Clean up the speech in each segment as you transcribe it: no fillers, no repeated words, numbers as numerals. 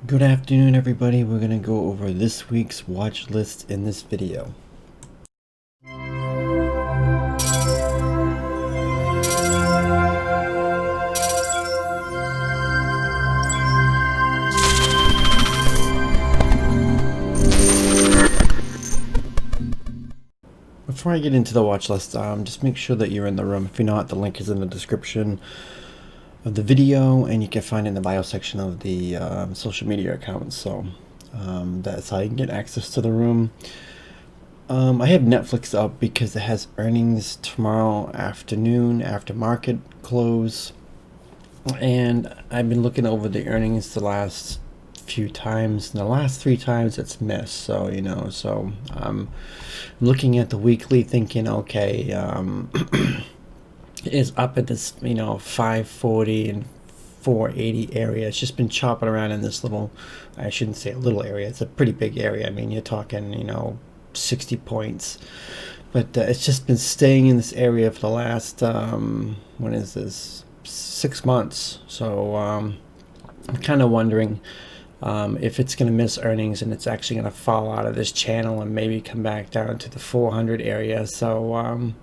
Good afternoon, everybody. We're going to go over this week's watch list in this video. Before I get into the watch list, just make sure that you're in the room. If you're not, the link is in the description of the video, and you can find it in the bio section of the social media accounts. So that's how you can get access to the room. I have Netflix up because it has earnings tomorrow afternoon after market close, and I've been looking over the earnings the last few times, and the last 3 times it's missed. So I'm looking at the weekly thinking, okay, it is up at this 540 and 480 area. It's just been chopping around in this little, I shouldn't say a little area, it's a pretty big area. I mean, you're talking 60 points, but it's just been staying in this area for the last when is this 6 months. So I'm kind of wondering if it's going to miss earnings and it's actually going to fall out of this channel and maybe come back down to the 400 area. So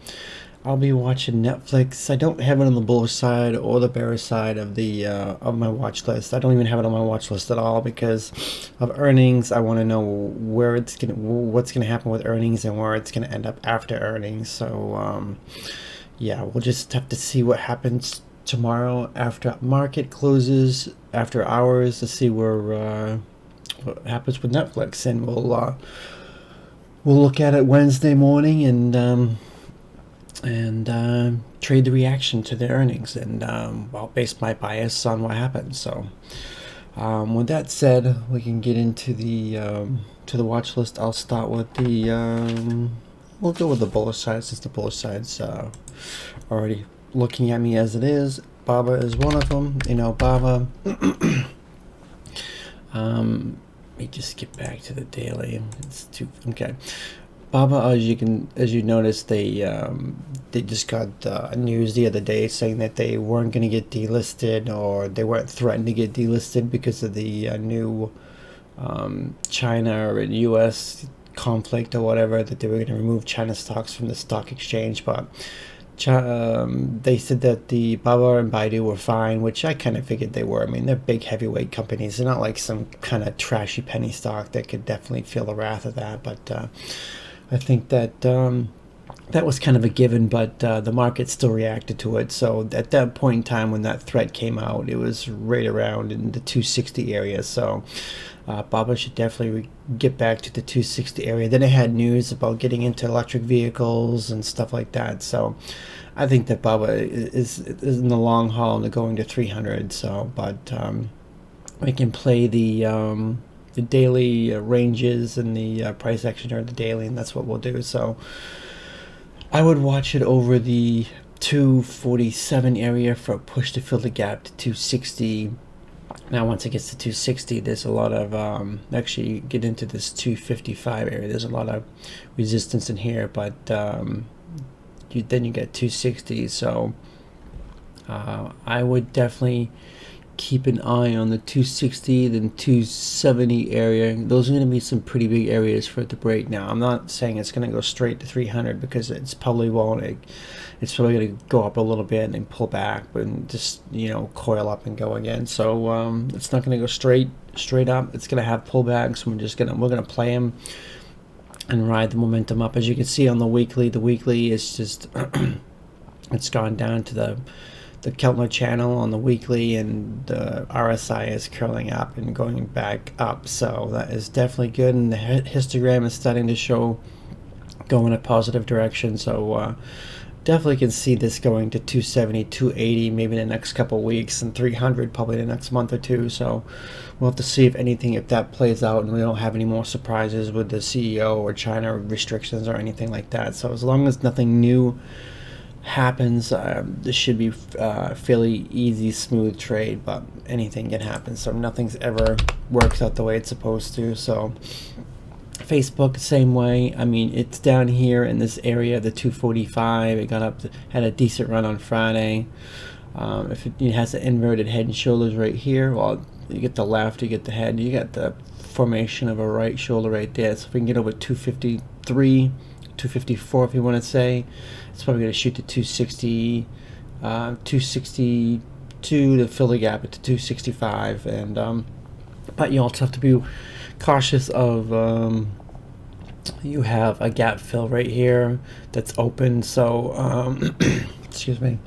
I'll be watching Netflix. I don't have it on the bullish side or the bearish side of the of my watch list. I don't even have it on my watch list at all because of earnings. I want to know what's gonna happen with earnings and where it's gonna end up after earnings. So yeah, we'll just have to see what happens tomorrow after market closes, after hours, to see where what happens with Netflix, and we'll look at it Wednesday morning and trade the reaction to the earnings, and I'll base my bias on what happens. So with that said, we can get into the watch list. I'll start with the we'll go with the bullish side, since the bullish side's already looking at me as it is. Baba is one of them. Baba. Let me just get back to the daily. It's too okay. Baba, as you noticed, they just got news the other day saying that they weren't going to get delisted, or they weren't threatened to get delisted because of the new China or U.S. conflict or whatever, that they were going to remove China stocks from the stock exchange. But they said that the Baba and Baidu were fine, which I kind of figured they were. I mean, they're big heavyweight companies. They're not like some kind of trashy penny stock that could definitely feel the wrath of that. But I think that that was kind of a given, but the market still reacted to it. So at that point in time when that threat came out, it was right around in the 260 area. So Baba should definitely get back to the 260 area. Then it had news about getting into electric vehicles and stuff like that. So I think that Baba is in the long haul and going to 300. So, but we can play the daily ranges and the price action during the daily, and that's what we'll do. So I would watch it over the 247 area for a push to fill the gap to 260. Now once it gets to 260, there's a lot of actually get into this 255 area, there's a lot of resistance in here, but then you get 260. So I would definitely keep an eye on the 260, then 270 area. Those are going to be some pretty big areas for it to break. Now I'm not saying it's going to go straight to 300, because it's probably won't. It's probably going to go up a little bit and then pull back and just coil up and go again. So it's not going to go straight up. It's going to have pullbacks. We're going to play them and ride the momentum up. As you can see on the weekly is just it's gone down to the Keltner channel on the weekly, and the RSI is curling up and going back up. So that is definitely good, and the histogram is starting to show go in a positive direction. So definitely can see this going to 270, 280 maybe in the next couple of weeks, and 300 probably the next month or two. So we'll have to see if that plays out and we don't have any more surprises with the CEO or China restrictions or anything like that. So as long as nothing new happens, this should be a fairly easy, smooth trade, but anything can happen. So nothing's ever works out the way it's supposed to. So Facebook, same way. I mean, it's down here in this area, the 245. It got up to, had a decent run on Friday. If it has an inverted head and shoulders right here, well, you get the left, you get the head, you got the formation of a right shoulder right there. So if we can get over 253, 254 if you want to say, it's probably going to shoot to 260, 262 to fill the gap at 265. And but you also have to be cautious of you have a gap fill right here that's open, so excuse me,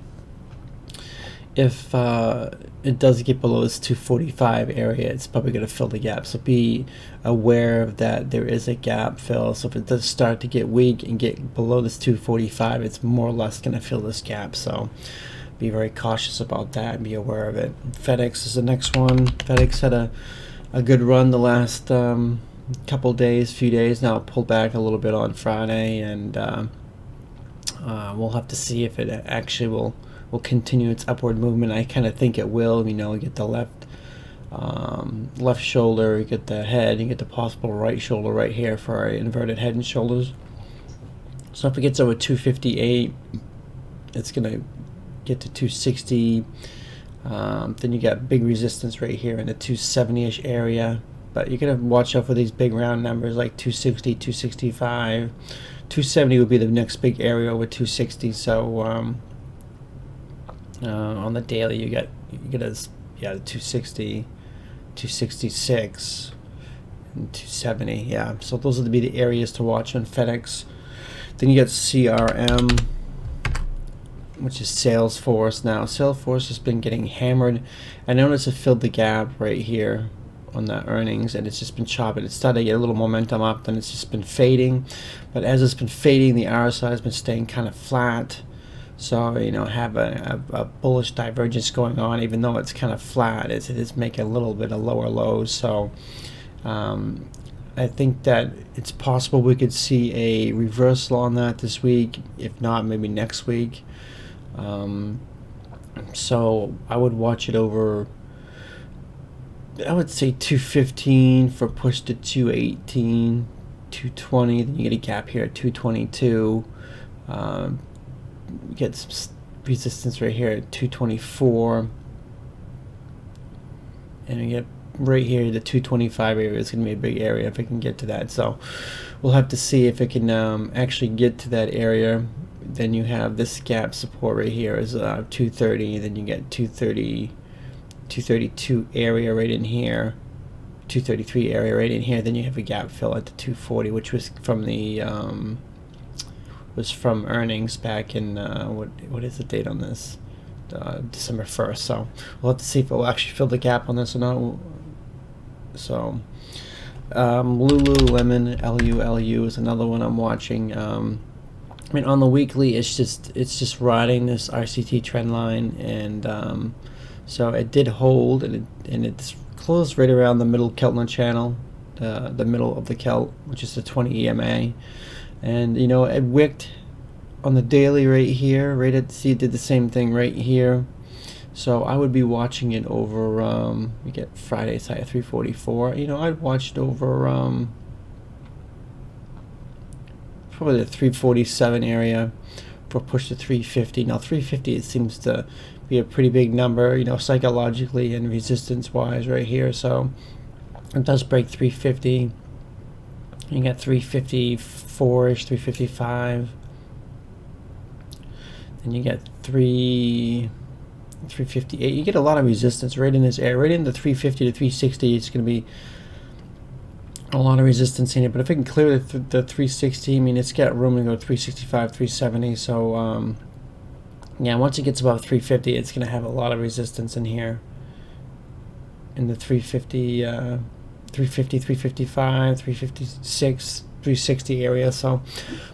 if it does get below this 245 area, it's probably going to fill the gap, so be aware of that. There is a gap fill, so if it does start to get weak and get below this 245, it's more or less going to fill this gap, so be very cautious about that and be aware of it. FedEx is the next one. FedEx had a good run the last few days now. It pulled back a little bit on Friday, and we'll have to see if it actually will continue its upward movement. I kind of think it will. You get the left shoulder, you get the head, you get the possible right shoulder right here for our inverted head and shoulders. So if it gets over 258, it's gonna get to 260. Then you got big resistance right here in the 270-ish area, but you're gonna watch out for these big round numbers like 260, 265. 270 would be the next big area over 260. So on the daily you get 260, 266, and 270. Yeah, so those would be the areas to watch on FedEx. Then you got CRM, which is Salesforce. Now Salesforce has been getting hammered. I noticed it filled the gap right here on the earnings, and it's just been chopping. It started to get a little momentum up, then it's just been fading. But as it's been fading, the RSI has been staying kind of flat. So have a bullish divergence going on, even though it's kind of flat. It is making a little bit of lower lows. So I think that it's possible we could see a reversal on that this week. If not, maybe next week. So I would watch it over, I would say 215 for push to 218, 220. Then you get a gap here at 222. You get some resistance right here at 224, and you get right here the 225 area is going to be a big area if it can get to that. So we'll have to see if it can actually get to that area. Then you have this gap support right here is 230. Then you get 230, 232 area right in here, 233 area right in here. Then you have a gap fill at the 240, which was from the from earnings back in what is the date on this? December 1st. So we'll have to see if it will actually fill the gap on this or not. So Lululemon, LULU is another one I'm watching. I mean, on the weekly, it's just riding this RCT trend line, and so it did hold, and it's closed right around the middle Keltner channel, the middle of the Kelt, which is the 20 EMA, and it wicked on the daily right here, right at see it did the same thing right here. So I would be watching it over. We get Friday's high at 344. I'd watch it over. Probably the 347 area for push to 350. Now 350, it seems to be a pretty big number, psychologically and resistance wise right here. So it does break 350. You got 354ish, 355. Then you get 358. You get a lot of resistance right in this area, right in the 350 to 360. It's going to be a lot of resistance in it, but if it can clear the 360, I mean, it's got room to go to 365, 370. So yeah, once it gets above 350, it's going to have a lot of resistance in here in the 350, 355, 356, 360 area. So,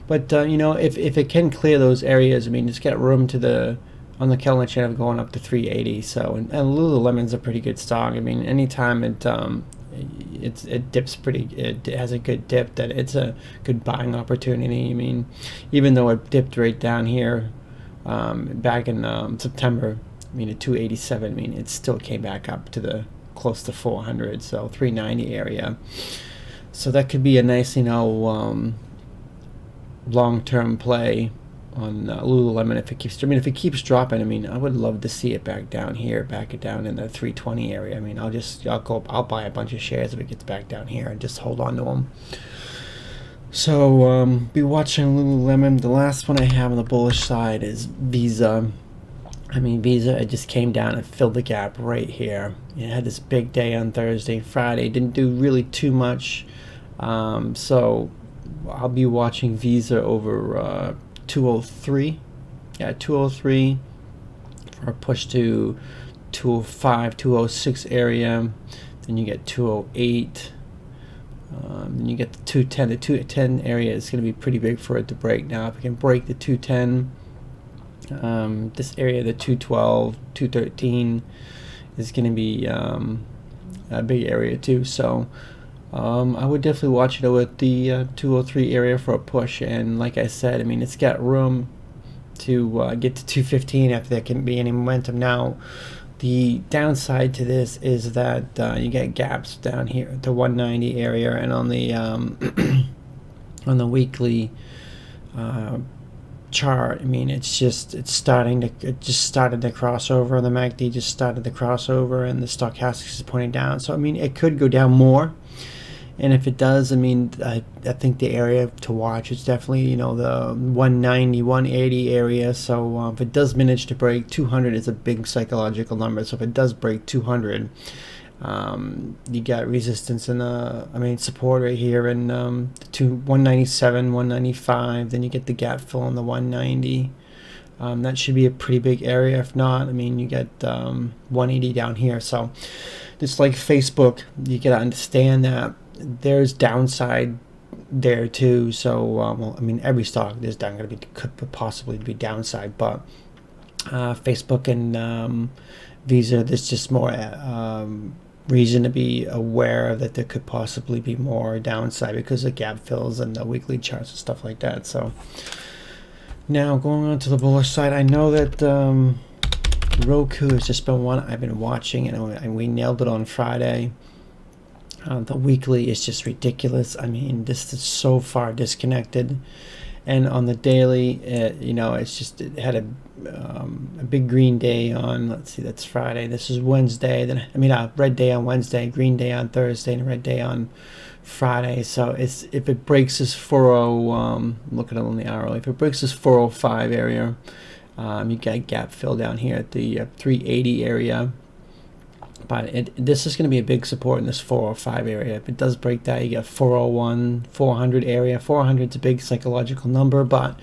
but if it can clear those areas, I mean, it's got room to on the Keltner channel going up to 380. So, and Lululemon's a pretty good stock. I mean, anytime it dips it has a good dip, that it's a good buying opportunity. I mean, even though it dipped right down here back in September, I mean, at 287, I mean, it still came back up to the close to 400, so 390 area. So that could be a nice long-term play Lululemon. If it keeps, I mean, if it keeps dropping, I mean, I would love to see it back down here, back it down in the 320 area. I mean, I'll buy a bunch of shares if it gets back down here and just hold on to them. So be watching Lululemon. The last one I have on the bullish side is Visa. I mean, Visa, it just came down and filled the gap right here. It had this big day on Thursday, Friday. Didn't do really too much. So I'll be watching Visa over 203. Yeah, 203 for a push to 205, 206 area. Then you get 208. Then you get the 210. The 210 area is going to be pretty big for it to break. Now, if it can break the 210, this area, the 212, 213, is going to be a big area too. So I would definitely watch it with the 203 area for a push. And like I said, I mean, it's got room to get to 215 after there can be any momentum. Now, the downside to this is that you get gaps down here at the 190 area, and on the on the weekly chart, I mean, it just started to cross over. The MACD just started to cross over, and the stochastic is pointing down. So I mean, it could go down more, and if it does, I mean, I think the area to watch is definitely, you know, the 190, 180 area. So if it does manage to break 200, it's a big psychological number. So if it does break 200, you got resistance in support right here in 197, 195. Then you get the gap fill in the 190. That should be a pretty big area. If not, I mean, you get 180 down here. So just like Facebook, you got to understand that there's downside there too. So well, I mean, every stock there's down going to be, could possibly be downside, but Facebook and Visa, there's just more reason to be aware that there could possibly be more downside because of gap fills and the weekly charts and stuff like that. So now going on to the bullish side, I know that Roku has just been one I've been watching, and we nailed it on Friday. The weekly is just ridiculous. I mean, this is so far disconnected, and on the daily, you know, it had a big green day on, let's see, that's Friday. This is Wednesday. Then I mean, red day on Wednesday, green day on Thursday, and a red day on Friday. So if it breaks this 40, look at it on the hourly. If it breaks this 405 area, you got a gap fill down here at the 380 area. But this is going to be a big support in this 405 area. If it does break that, you get 401, 400 area. 400 is a big psychological number, but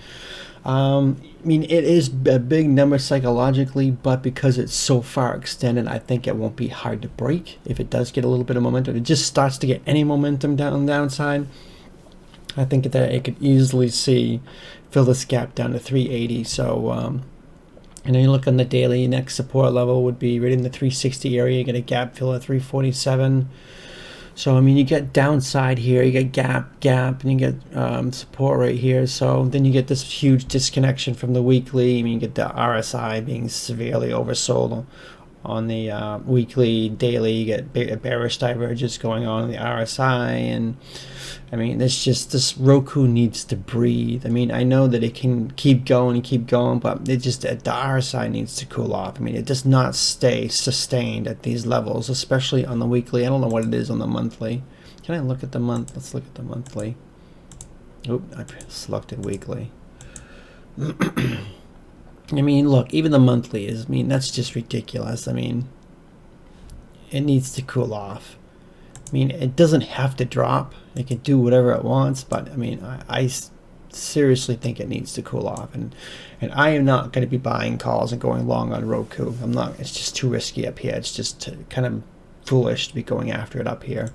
I mean, it is a big number psychologically, but because it's so far extended, I think it won't be hard to break if it does get a little bit of momentum. If it just starts to get any momentum down the downside, I think that it could easily fill this gap down to 380. So and then you look on the daily, next support level would be right in the 360 area. You get a gap fill at 347. So I mean, you get downside here, you get gap, and you get support right here. So then you get this huge disconnection from the weekly. I mean, you get the RSI being severely oversold on the weekly. Daily, you get bearish divergence going on in the RSI, and I mean, this Roku needs to breathe. I mean, I know that it can keep going, but the RSI needs to cool off. I mean, it does not stay sustained at these levels, especially on the weekly. I don't know what it is on the monthly. Can I look at the month? Let's look at the monthly. Oop, I selected weekly. I mean, look, even the monthly is, I mean, that's just ridiculous. I mean, it needs to cool off. I mean, it doesn't have to drop. It can do whatever it wants, but I mean, I seriously think it needs to cool off. And I am not going to be buying calls and going long on Roku. I'm not. It's just too risky up here. It's just kind of foolish to be going after it up here.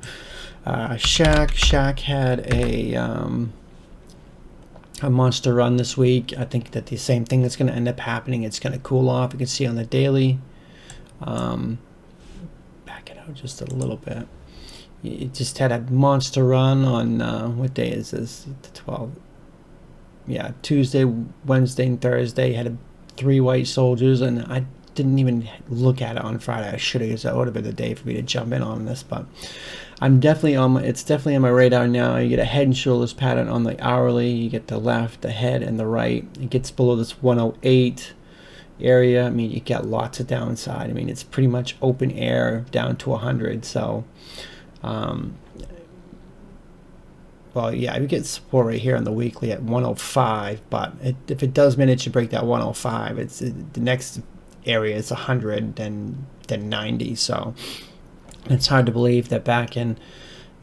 SHAQ had a monster run this week. I think that the same thing that's going to end up happening. It's going to cool off. You can see on the daily. Back it out just a little bit. It just had a monster run on what day is this? The 12th. Yeah, Tuesday, Wednesday, and Thursday had 3 white soldiers, and I didn't even look at it on Friday. I should have, because that would have been the day for me to jump in on this. But I'm definitely on it's definitely on my radar now. You get a head and shoulders pattern on the hourly. You get the left, the head, and the right. It gets below this 108 area. I mean, you get lots of downside. I mean, it's pretty much open air down to 100. So well, yeah, we get support right here on the weekly at 105, but if it does manage to break that 105, the next area is 100, then 90. So it's hard to believe that back in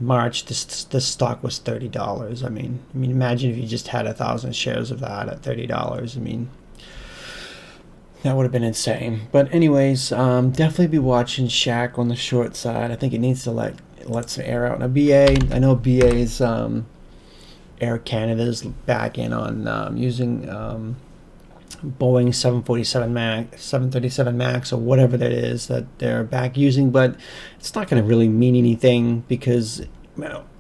March this stock was $30. I mean, imagine if you just had 1,000 shares of that at $30. I mean, that would have been insane. But anyways, definitely be watching SHAQ on the short side. I think it needs to let some air out. Now BA, I know BA's Air Canada's back in on using Boeing 737 Max or whatever that is that they're back using, but it's not going to really mean anything because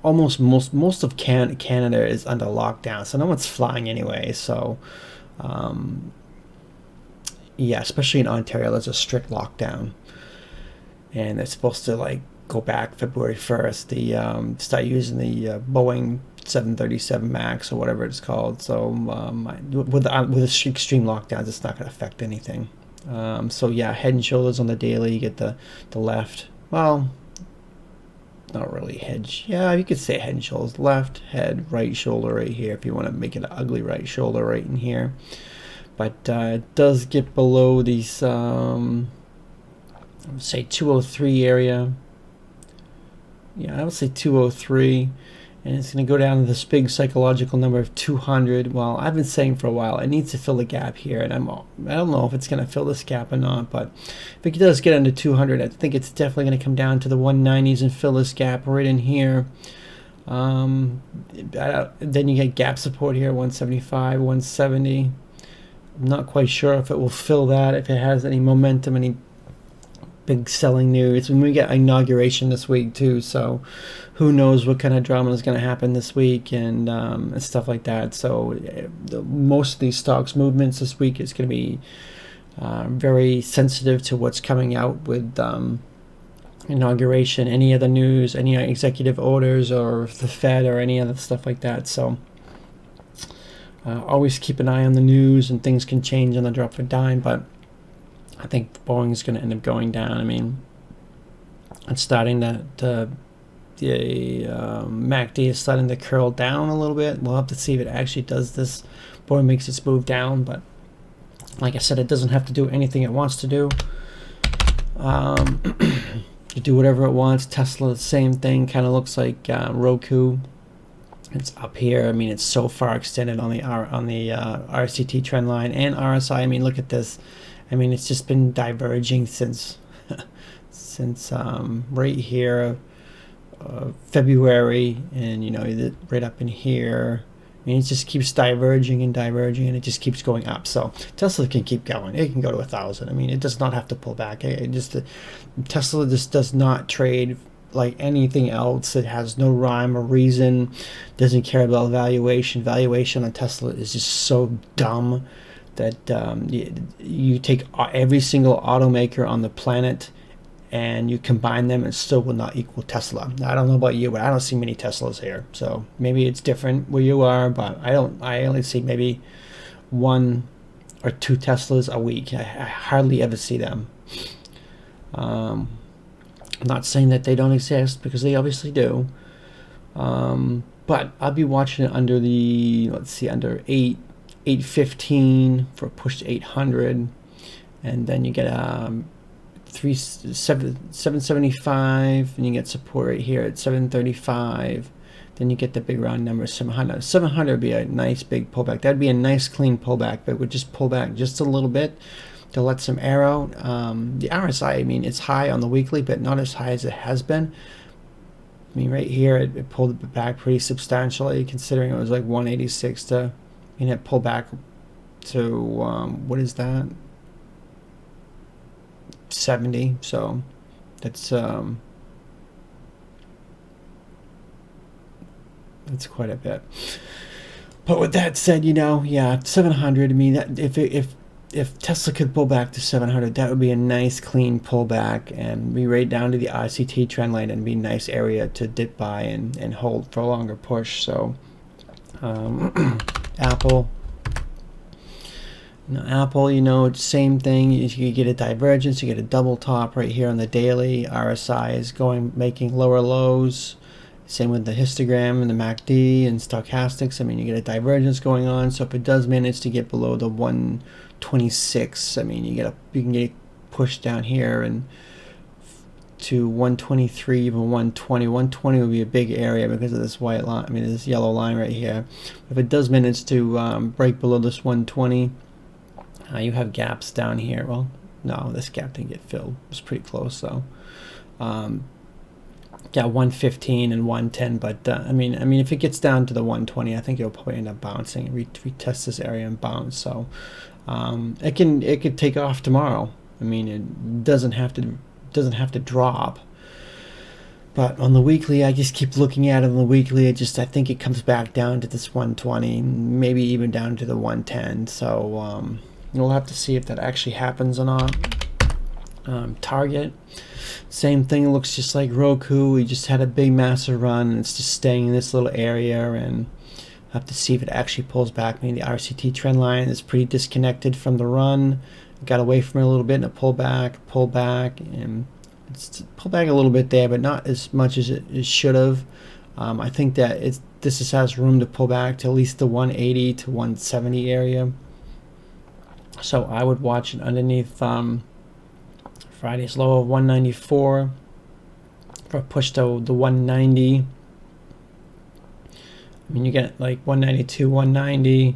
almost most of Canada is under lockdown, so no one's flying anyway. So yeah, especially in Ontario, there's a strict lockdown, and they're supposed to like go back February 1st. The start using the Boeing 737 Max or whatever it's called. So with extreme lockdowns, it's not going to affect anything. So yeah, head and shoulders on the daily. You get the left. Well, not really head. Yeah, you could say head and shoulders. Left, head, right shoulder right here if you want to make it an ugly right shoulder right in here. But it does get below these, say 203 area. Yeah, I would say 203, and it's going to go down to this big psychological number of 200. Well, I've been saying for a while it needs to fill the gap here, and I don't know if it's going to fill this gap or not, but if it does get under 200, I think it's definitely going to come down to the 190s and fill this gap right in here. Then you get gap support here, 175, 170. I'm not quite sure if it will fill that, if it has any momentum, any big selling news. And we get inauguration this week too, so who knows what kind of drama is going to happen this week and stuff like that. So most of these stocks movements this week is going to be very sensitive to what's coming out with inauguration, any other news, any executive orders, or the Fed, or any other stuff like that. So always keep an eye on the news, and things can change on the drop of a dime, but I think Boeing is going to end up going down. I mean, it's starting the MACD is starting to curl down a little bit. We'll have to see if it actually does this. Boeing makes its move down, but like I said, it doesn't have to do anything it wants to do. To do whatever it wants. Tesla, the same thing. Kind of looks like Roku. It's up here. I mean, it's so far extended on the RCT trend line and RSI. I mean, look at this. I mean, it's just been diverging since right here, February, and you know, right up in here. I mean, it just keeps diverging and diverging, and it just keeps going up. So Tesla can keep going. It can go to 1,000. I mean, it does not have to pull back. Tesla just does not trade like anything else. It has no rhyme or reason. Doesn't care about valuation. Valuation on Tesla is just so dumb that you take every single automaker on the planet and you combine them, and still will not equal Tesla. Now, I don't know about you, but I don't see many Teslas here. So maybe it's different where you are, but I only see maybe 1 or 2 Teslas a week. I hardly ever see them. I'm not saying that they don't exist, because they obviously do. But I'll be watching it under the, let's see, under 815 for a push to 800, and then you get 775, and you get support right here at 735. Then you get the big round number 700. 700 would be a nice big pullback. That'd be a nice clean pullback, but it would just pull back just a little bit to let some air out. The RSI, I mean, it's high on the weekly, but not as high as it has been. I mean, right here, it pulled it back pretty substantially, considering it was like 186 to, I mean, it pulled back to, what is that? 70. So that's quite a bit. But with that said, you know, yeah, 700. I mean, that if if Tesla could pull back to 700, that would be a nice clean pullback and be right down to the ICT trend line and be a nice area to dip by and hold for a longer push. So Apple. Now, Apple, you know, same thing. You get a divergence, you get a double top right here on the daily. RSI is making lower lows. Same with the histogram and the MACD and stochastics. I mean, you get a divergence going on. So if it does manage to get below the 126, I mean, you can get pushed down here and to 123, even 120. 120 would be a big area because of this white line. I mean, this yellow line right here. If it does manage to break below this 120, you have gaps down here. Well, no, this gap didn't get filled. It was pretty close, so. Yeah, 115 and 110, but I mean, if it gets down to the 120, I think it'll probably end up bouncing, retest this area and bounce. So it could take off tomorrow. I mean, it doesn't have to drop. But on the weekly, I just keep looking at it on the weekly. I think it comes back down to this 120, maybe even down to the 110. So we'll have to see if that actually happens or not. Target, same thing. It looks just like Roku. We just had a big massive run and it's just staying in this little area, and have to see if it actually pulls back. I mean, the RCT trend line is pretty disconnected from the run. It got away from it a little bit and it pulled back, and it's pulled back a little bit there, but not as much as it should have. I think that this has room to pull back to at least the 180 to 170 area. So I would watch it underneath Friday's low of 194 for a push to the 190. I mean, you get like 192, 190,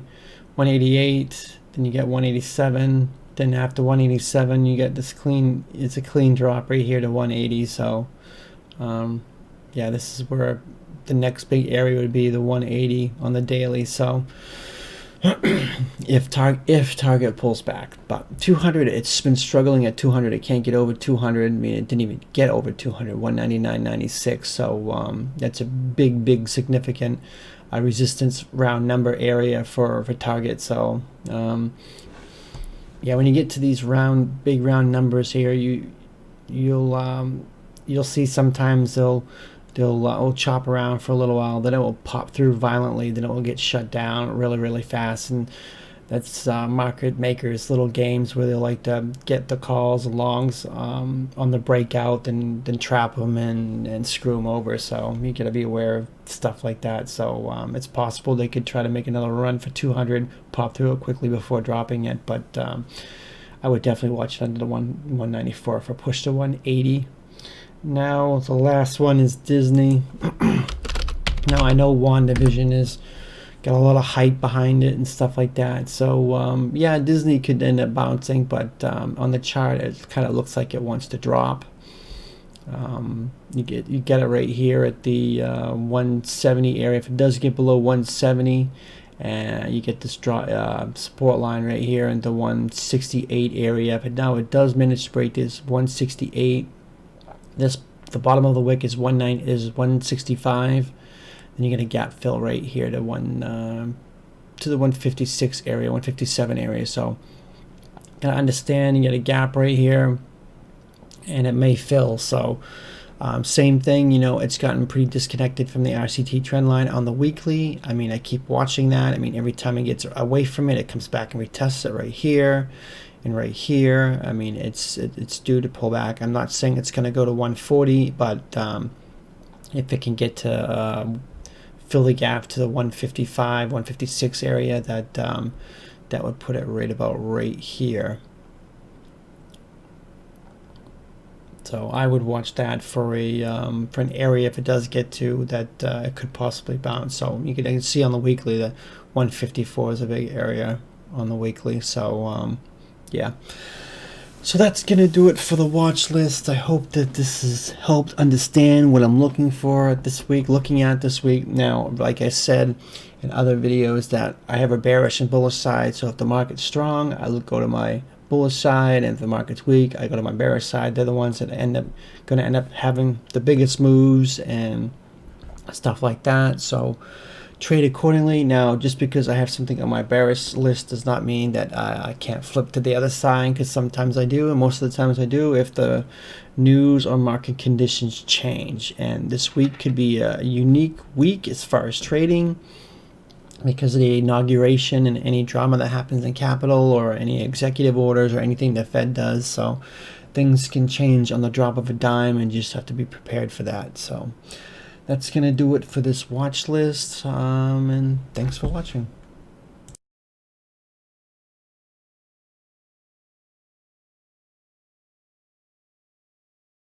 188, then you get 187. Then after 187, you get this clean. It's a clean drop right here to 180. So, yeah, this is where the next big area would be the 180 on the daily. So. if target pulls back, but 200, it's been struggling at 200. It can't get over 200. I mean, it didn't even get over 200, 199.96. So that's a big significant resistance round number area for target. So yeah, when you get to these big round numbers here, you'll see sometimes they'll chop around for a little while, then it will pop through violently, then it will get shut down really fast. And that's market makers' little games where they like to get the calls and longs on the breakout and then trap them and screw them over. So you gotta be aware of stuff like that. So it's possible they could try to make another run for 200, pop through it quickly before dropping it, but I would definitely watch it under the 194 for push to 180. Now the last one is Disney. Now I know WandaVision is got a lot of hype behind it and stuff like that. So yeah, Disney could end up bouncing, but on the chart it kind of looks like it wants to drop. You get it right here at the 170 area. If it does get below 170, you get this support line right here in the 168 area. But now it does manage to break this 168. The bottom of the wick is 165. Then you get a gap fill right here to the 156 area, 157 area. So gotta understand, you get a gap right here, and it may fill. So same thing, you know, it's gotten pretty disconnected from the RCT trend line on the weekly. I mean, I keep watching that. I mean, every time it gets away from it, it comes back and retests it right here. And right here, I mean, it's due to pull back. I'm not saying it's going to go to 140, but if it can get to fill the gap to the 155, 156 area, that would put it right about right here. So I would watch that for an area if it does get to that it could possibly bounce. So you can see on the weekly that 154 is a big area on the weekly. So yeah, so that's gonna do it for the watch list. I hope that this has helped understand what I'm looking at this week. Now, like I said in other videos, that I have a bearish and bullish side. So if the market's strong, I go to my bullish side, and if the market's weak, I go to my bearish side. They're the ones that gonna end up having the biggest moves and stuff like that. So trade accordingly. Now, just because I have something on my bearish list does not mean that I can't flip to the other side, because sometimes I do, and most of the times I do if the news or market conditions change. And this week could be a unique week as far as trading, because of the inauguration and any drama that happens in Capitol, or any executive orders or anything the Fed does. So things can change on the drop of a dime, and you just have to be prepared for that. So that's going to do it for this watch list, and thanks for watching.